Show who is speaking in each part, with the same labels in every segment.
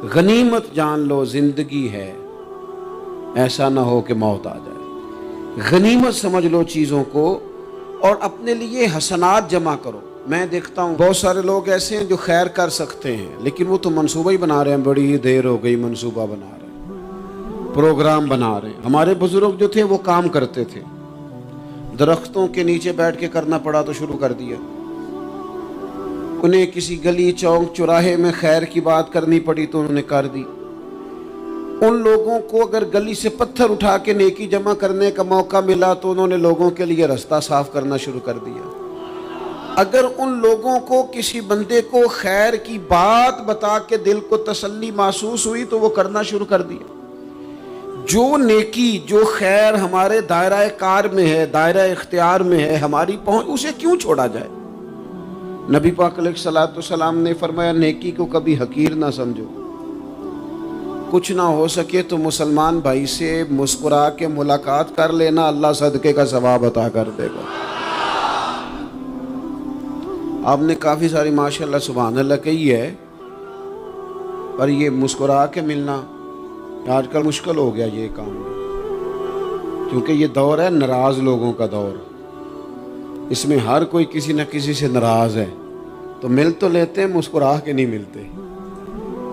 Speaker 1: غنیمت جان لو زندگی ہے، ایسا نہ ہو کہ موت آ جائے۔ غنیمت سمجھ لو چیزوں کو اور اپنے لیے حسنات جمع کرو۔ میں دیکھتا ہوں بہت سارے لوگ ایسے ہیں جو خیر کر سکتے ہیں، لیکن وہ تو منصوبہ ہی بنا رہے ہیں، بڑی دیر ہو گئی منصوبہ بنا رہے ہیں، پروگرام بنا رہے ہیں۔ ہمارے بزرگ جو تھے وہ کام کرتے تھے، درختوں کے نیچے بیٹھ کے کرنا پڑا تو شروع کر دیا۔ انہیں کسی گلی چوک چوراہے میں خیر کی بات کرنی پڑی تو انہوں نے کر دی۔ ان لوگوں کو اگر گلی سے پتھر اٹھا کے نیکی جمع کرنے کا موقع ملا تو انہوں نے لوگوں کے لیے راستہ صاف کرنا شروع کر دیا۔ اگر ان لوگوں کو کسی بندے کو خیر کی بات بتا کے دل کو تسلی محسوس ہوئی تو وہ کرنا شروع کر دیا۔ جو نیکی جو خیر ہمارے دائرہ کار میں ہے، دائرہ اختیار میں ہے، ہماری پہنچ، اسے کیوں چھوڑا جائے؟ نبی پاک علیہ الصلوۃ والسلام نے فرمایا نیکی کو کبھی حقیر نہ سمجھو۔ کچھ نہ ہو سکے تو مسلمان بھائی سے مسکرا کے ملاقات کر لینا، اللہ صدقے کا ثواب عطا کر دے گا۔ آپ نے کافی ساری ماشاءاللہ سبحان اللہ کہی ہے، پر یہ مسکرا کے ملنا آج کل مشکل ہو گیا یہ کام، کیونکہ یہ دور ہے ناراض لوگوں کا دور۔ اس میں ہر کوئی کسی نہ کسی سے ناراض ہے، تو مل تو لیتے ہیں، مسکرا کے نہیں ملتے۔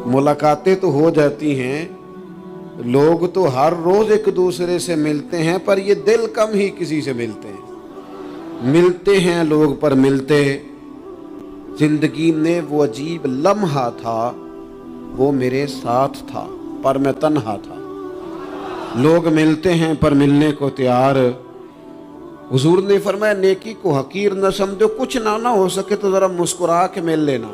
Speaker 1: ملاقاتیں تو ہو جاتی ہیں، لوگ تو ہر روز ایک دوسرے سے ملتے ہیں، پر یہ دل کم ہی کسی سے ملتے ہیں۔ ملتے ہیں لوگ پر ملتے۔ زندگی میں وہ عجیب لمحہ تھا، وہ میرے ساتھ تھا پر میں تنہا تھا۔ لوگ ملتے ہیں پر ملنے کو تیار۔ حضور نے فرمایا نیکی کو حقیر نہ سمجھو، کچھ نہ ہو سکے تو ذرا مسکرا کے مل لینا۔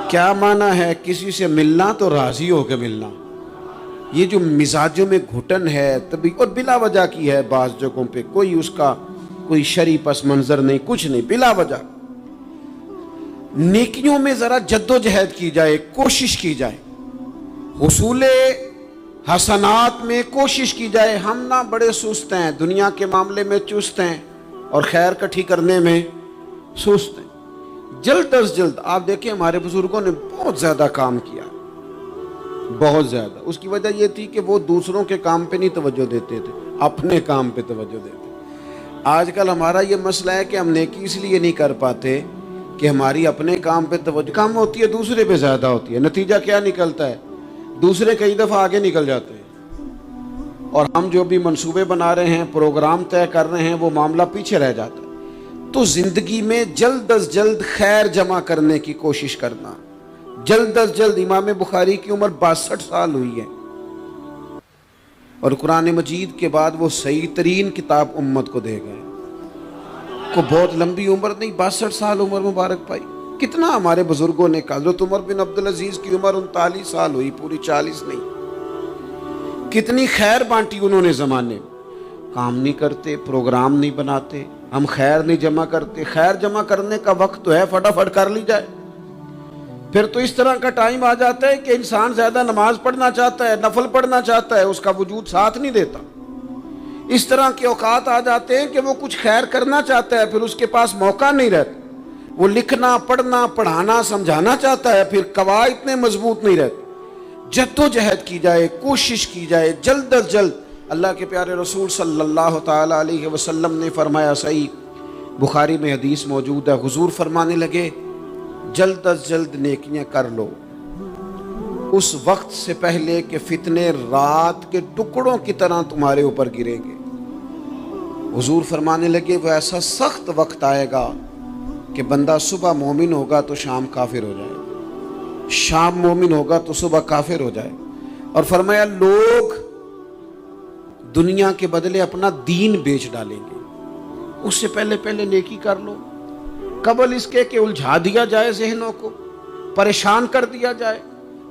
Speaker 1: کیا معنی ہے؟ کسی سے ملنا تو راضی ہو کے ملنا۔ یہ جو مزاجوں میں گھٹن ہے تبھی، اور بلا وجہ کی ہے بعض جگہوں پہ، کوئی اس کا کوئی شرعی پس منظر نہیں، کچھ نہیں، بلا وجہ۔ نیکیوں میں ذرا جد و جہد کی جائے، کوشش کی جائے، حصول حسنات میں کوشش کی جائے۔ ہم نہ بڑے سست ہیں، دنیا کے معاملے میں چست ہیں اور خیر کٹھی کرنے میں سست ہیں۔ جلد از جلد آپ دیکھیں ہمارے بزرگوں نے بہت زیادہ کام کیا، بہت زیادہ۔ اس کی وجہ یہ تھی کہ وہ دوسروں کے کام پہ نہیں توجہ دیتے تھے، اپنے کام پہ توجہ دیتے۔ آج کل ہمارا یہ مسئلہ ہے کہ ہم نیکی اس لیے نہیں کر پاتے کہ ہماری اپنے کام پہ توجہ کم ہوتی ہے، دوسرے پہ زیادہ ہوتی ہے۔ نتیجہ کیا نکلتا ہے؟ دوسرے کئی دفعہ آگے نکل جاتے ہیں، اور ہم جو بھی منصوبے بنا رہے ہیں، پروگرام طے کر رہے ہیں، وہ معاملہ پیچھے رہ جاتا ہے۔ تو زندگی میں جلد از جلد خیر جمع کرنے کی کوشش کرنا، جلد از جلد۔ امام بخاری کی عمر 62 سال ہوئی ہے، اور قرآن مجید کے بعد وہ صحیح ترین کتاب امت کو دے گئے۔ کو بہت لمبی عمر نہیں، 62 سال عمر مبارک پائی۔ کتنا ہمارے بزرگوں نے کہا، حضرت عمر بن عبدالعزیز کی عمر 39 سال ہوئی، پوری 40 نہیں۔ کتنی خیر بانٹی انہوں نے زمانے میں۔ کام نہیں کرتے، پروگرام نہیں بناتے، ہم خیر نہیں جمع کرتے۔ خیر جمع کرنے کا وقت تو ہے، فٹافٹ کر لی جائے۔ پھر تو اس طرح کا ٹائم آ جاتا ہے کہ انسان زیادہ نماز پڑھنا چاہتا ہے، نفل پڑھنا چاہتا ہے، اس کا وجود ساتھ نہیں دیتا۔ اس طرح کے اوقات آ جاتے ہیں کہ وہ کچھ خیر کرنا چاہتا ہے، پھر اس کے پاس موقع نہیں رہتا۔ وہ لکھنا، پڑھنا، پڑھانا، سمجھانا چاہتا ہے، پھر قواعد اتنے مضبوط نہیں رہتے۔ جد و جہد کی جائے، کوشش کی جائے، جلد از جلد۔ اللہ کے پیارے رسول صلی اللہ تعالی علیہ وسلم نے فرمایا، صحیح بخاری میں حدیث موجود ہے، حضور فرمانے لگے جلد از جلد نیکیاں کر لو اس وقت سے پہلے کہ فتنے رات کے ٹکڑوں کی طرح تمہارے اوپر گریں گے۔ حضور فرمانے لگے وہ ایسا سخت وقت آئے گا کہ بندہ صبح مومن ہوگا تو شام کافر ہو جائے گا، شام مومن ہوگا تو صبح کافر ہو جائے گا۔ اور فرمایا لوگ دنیا کے بدلے اپنا دین بیچ ڈالیں گے۔ اس سے پہلے نیکی کر لو، قبل اس کے کہ الجھا دیا جائے ذہنوں کو، پریشان کر دیا جائے۔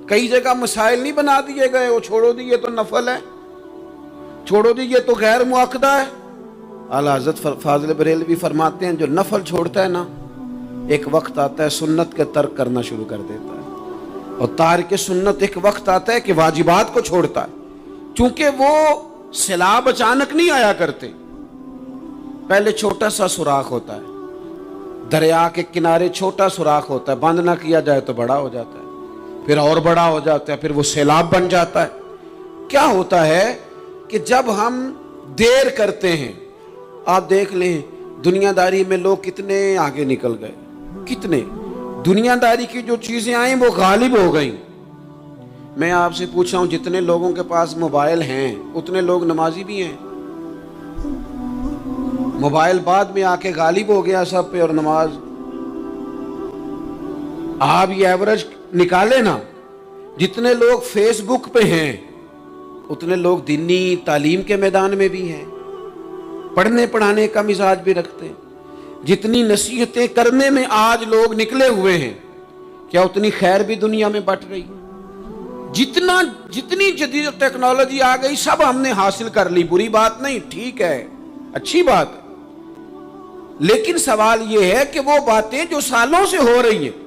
Speaker 1: کئی جگہ مسائل نہیں بنا دیے گئے، وہ چھوڑو دی یہ تو نفل ہے، چھوڑو دی یہ تو غیر مؤکدہ ہے۔ اعلیٰ حضرت فاضل بریلوی فرماتے ہیں جو نفل چھوڑتا ہے نا، ایک وقت آتا ہے سنت کے ترک کرنا شروع کر دیتا ہے، اور تارک سنت ایک وقت آتا ہے کہ واجبات کو چھوڑتا ہے، چونکہ وہ سیلاب اچانک نہیں آیا کرتے۔ پہلے چھوٹا سا سوراخ ہوتا ہے، دریا کے کنارے چھوٹا سوراخ ہوتا ہے، بند نہ کیا جائے تو بڑا ہو جاتا ہے، پھر اور بڑا ہو جاتا ہے، پھر وہ سیلاب بن جاتا ہے۔ کیا ہوتا ہے کہ جب ہم دیر کرتے ہیں، آپ دیکھ لیں دنیا داری میں لوگ کتنے آگے نکل گئے، کتنے دنیا داری کی جو چیزیں آئیں وہ غالب ہو گئیں۔ میں آپ سے پوچھ رہا ہوں، جتنے لوگوں کے پاس موبائل ہیں اتنے لوگ نمازی بھی ہیں؟ موبائل بعد میں آ کے غالب ہو گیا سب پہ، اور نماز آپ یہ ایوریج نکالے نا، جتنے لوگ فیس بک پہ ہیں اتنے لوگ دینی تعلیم کے میدان میں بھی ہیں، پڑھنے پڑھانے کا مزاج بھی رکھتے ہیں۔ جتنی نصیحتیں کرنے میں آج لوگ نکلے ہوئے ہیں، کیا اتنی خیر بھی دنیا میں بٹ رہی؟ جتنی جدید ٹیکنالوجی آ گئی سب ہم نے حاصل کر لی، بری بات نہیں، ٹھیک ہے، اچھی بات ہے، لیکن سوال یہ ہے کہ وہ باتیں جو سالوں سے ہو رہی ہیں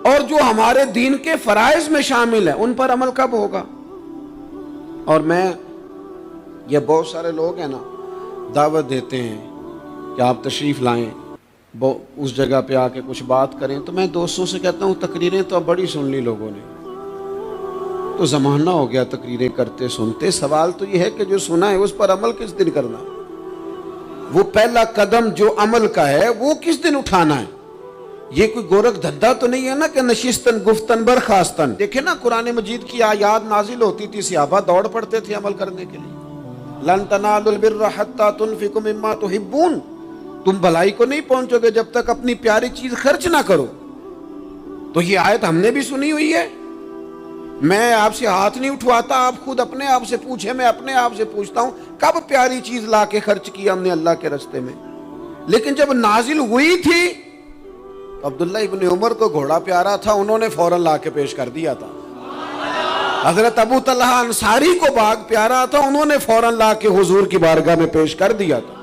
Speaker 1: اور جو ہمارے دین کے فرائض میں شامل ہیں ان پر عمل کب ہوگا؟ اور میں یہ بہت سارے لوگ ہیں نا دعوت دیتے ہیں کہ آپ تشریف لائیں، اس جگہ پہ آ کے کچھ بات کریں، تو میں دوستوں سے کہتا ہوں تقریریں تو اب بڑی سن لی لوگوں نے، تو زمانہ ہو گیا تقریریں کرتے سنتے۔ سوال تو یہ ہے کہ جو سنا ہے اس پر عمل کس دن کرنا ہے؟ وہ پہلا قدم جو عمل کا ہے وہ کس دن اٹھانا ہے؟ یہ کوئی گورکھ دھندا تو نہیں ہے نا کہ نشستن گفتن برخاستن۔ دیکھیں نا قرآن مجید کی آیات نازل ہوتی تھی، صحابہ دوڑ پڑتے تھے عمل کرنے کے لیے۔ لن تنالوا البر حتى تنفقوا مما تحبون، تم بھلائی کو نہیں پہنچو گے جب تک اپنی پیاری چیز خرچ نہ کرو۔ تو یہ آیت ہم نے بھی سنی ہوئی ہے، میں آپ سے ہاتھ نہیں اٹھواتا، آپ خود اپنے آپ سے پوچھیں، میں اپنے آپ سے پوچھتا ہوں کب پیاری چیز لا کے خرچ کیا ہم نے اللہ کے راستے میں؟ لیکن جب نازل ہوئی تھی عبداللہ ابن عمر کو گھوڑا پیارا تھا، انہوں نے فوراً لا کے پیش کر دیا تھا۔ حضرت ابو طلحہ انصاری کو باغ پیارا تھا، انہوں نے فوراً لا کے حضور کی بارگاہ میں پیش کر دیا تھا۔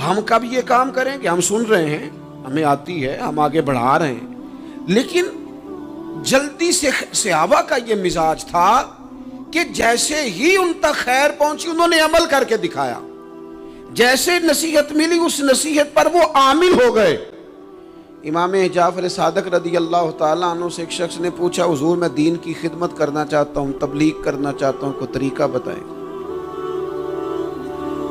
Speaker 1: ہم کب یہ کام کریں کہ ہم سن رہے ہیں، ہمیں آتی ہے، ہم آگے بڑھا رہے ہیں، لیکن جلدی سے صحابہ کا یہ مزاج تھا کہ جیسے ہی ان تک خیر پہنچی انہوں نے عمل کر کے دکھایا، جیسے نصیحت ملی اس نصیحت پر وہ عامل ہو گئے۔ امام جعفر صادق رضی اللہ تعالیٰ عنہ سے ایک شخص نے پوچھا، حضور میں دین کی خدمت کرنا چاہتا ہوں، تبلیغ کرنا چاہتا ہوں، کوئی طریقہ بتائیں۔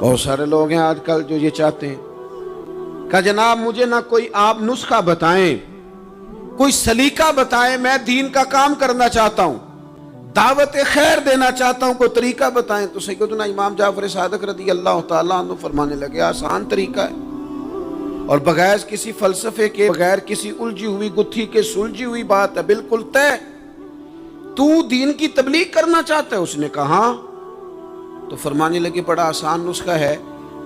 Speaker 1: بہت سارے لوگ ہیں آج کل جو یہ چاہتے ہیں کہ جناب مجھے نہ کوئی آپ نسخہ بتائیں، کوئی سلیقہ بتائیں، میں دین کا کام کرنا چاہتا ہوں، دعوت خیر دینا چاہتا ہوں، کوئی طریقہ بتائیں۔ تو سیدنا امام جعفر صادق رضی اللہ تعالیٰ عنہ فرمانے لگے، آسان طریقہ ہے، اور بغیر کسی فلسفے کے، بغیر کسی الجھی ہوئی گتھی کے سلجھی ہوئی بات ہے، بالکل طے۔ تو دین کی تبلیغ کرنا چاہتا ہے؟ اس نے کہا ہاں۔ تو فرمانے لگے بڑا آسان نسخہ ہے،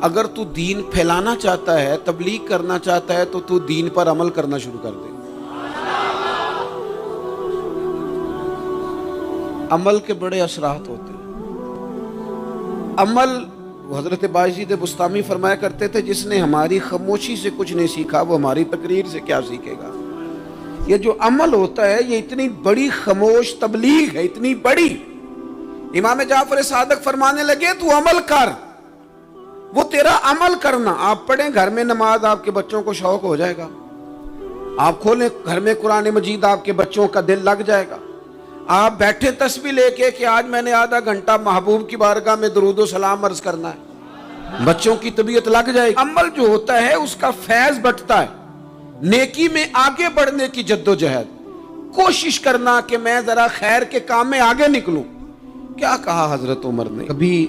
Speaker 1: اگر تو دین پھیلانا چاہتا ہے، تبلیغ کرنا چاہتا ہے، تو دین پر عمل کرنا شروع کر دے۔ عمل کے بڑے اثرات ہوتے ہیں۔ عمل، حضرت باجید بستامی فرمایا کرتے تھے، جس نے ہماری خاموشی سے کچھ نہیں سیکھا وہ ہماری تقریر سے کیا سیکھے گا۔ یہ جو عمل ہوتا ہے یہ اتنی بڑی خاموش تبلیغ ہے، اتنی بڑی۔ امام جعفر صادق فرمانے لگے تو عمل کر، وہ تیرا عمل کرنا۔ آپ پڑھیں گھر میں نماز، آپ کے بچوں کو شوق ہو جائے گا، آپ کھولیں گھر میں قرآن مجید، آپ کے بچوں کا دل لگ جائے گا۔ آپ بیٹھے تسبیح لے کے کہ آج میں نے آدھا گھنٹہ محبوب کی بارگاہ میں درود و سلام عرض کرنا ہے، بچوں کی طبیعت لگ جائے گی۔ عمل جو ہوتا ہے اس کا فیض بٹتا ہے، نیکی میں آگے بڑھنے کی جد و جہد، کوشش کرنا کہ میں ذرا خیر کے کام میں آگے نکلوں۔ کیا کہا حضرت عمر نے؟ کبھی